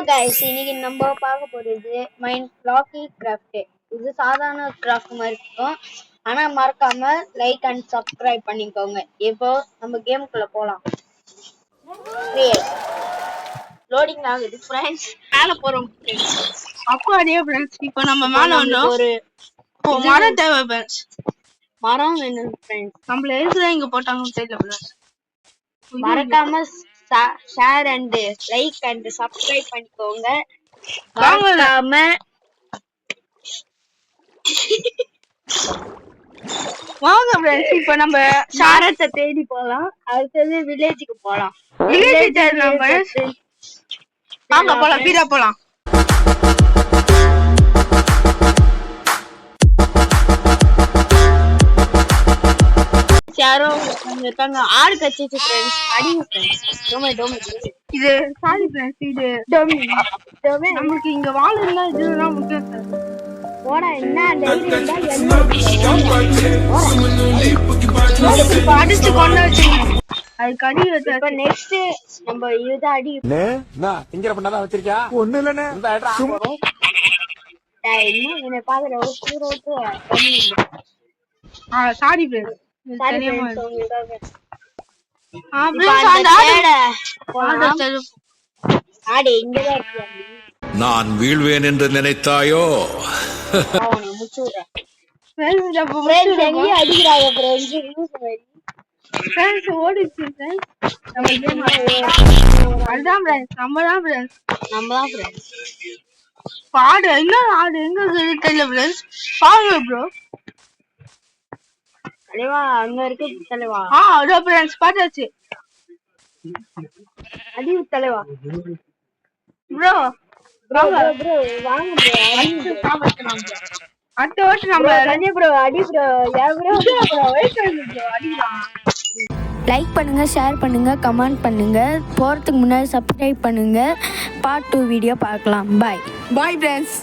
Guys, இன்னைக்கு நம்ம பார்க்க போறது மைண்ட் லாக்கி கிராஃப்ட். இது சாதாரண கிராஃப்ட் மாதிரி இருக்கும். ஆனா மறக்காம லைக் அண்ட் சப்ஸ்கிரைப் பண்ணிக்கோங்க. இப்போ நம்ம கேமுக்குள்ள போலாம். லோடிங் ஆகுது ஃப்ரெண்ட்ஸ். மேல போறோம் அப்போ அதே ஃப்ரெண்ட்ஸ். இப்போ நம்ம மேல வந்தோம். ஒரு மரம் தேவை ஃப்ரெண்ட்ஸ். மரம் வேணும் ஃப்ரெண்ட்ஸ். நம்மள எதுக்குதான் இங்க போட்டாங்கன்னு தெரியல ஃப்ரெண்ட்ஸ். மறக்காம share and like and subscribe பண்ணிக்கோங்க. மறக்காம வாங்க ஃப்ரெண்ட்ஸ், இப்போ நம்ம மரத்தை தேடி போலாம். அடுத்தது வில்லேஜுக்கு போலாம். வில்லேஜ் தேடலாம் ஃப்ரெண்ட்ஸ். வாங்க போலாம், பீடா போலாம். யாரோ இருக்காங்க. ஆடு கச்சிச்சு ஃப்ரெண்ட்ஸ். அடிங்க ஃப்ரெண்ட்ஸ். டோமே இது சாரி ஃப்ரெண்ட்ஸ். இது டோமே நமக்கு இங்க வால் இருந்தா இதுதான் முக்கியம் சார். போடா, என்ன தைரியம் இருந்தா அடிச்சு கொண்டு வச்சுக்கணும். அதுக்கு அடி இப்ப நெக்ஸ்ட் நம்ம இதுதான் அடி. திங்கிற பண்ணாதான் வச்சிருக்கியா? ஒண்ணு இல்லன்னு என்னை பாக்குற ஒரு சூரோட்டு சாரி ஃப்ரெண்ட்ஸ். ஆடு இங்கதான் இருக்கு. நான் வீழ்வேன் என்று நினைத்தாயோ? பாடு என்ன ஆடு எங்க தெரியல ஃப்ரெண்ட்ஸ். பாருங்க ப்ரோ. தலைவா அங்க இருக்கு தலைவா. அதோ ஃப்ரெண்ட்ஸ் பார்த்தாச்சு. அடி தலைவா. ப்ரோ ப்ரோ வாங்க ப்ரோ. அடுத்த வருஷம் நம்ம ரஞ்சி ப்ரோ அடி ப்ரோ. யா ப்ரோ அடிக்கலாம். லைக் பண்ணுங்க, ஷேர் பண்ணுங்க, கமெண்ட் பண்ணுங்க. போறதுக்கு முன்னாடி சப்ஸ்கிரைப் பண்ணுங்க. பார்ட் 2 வீடியோ பார்க்கலாம். Bye friends.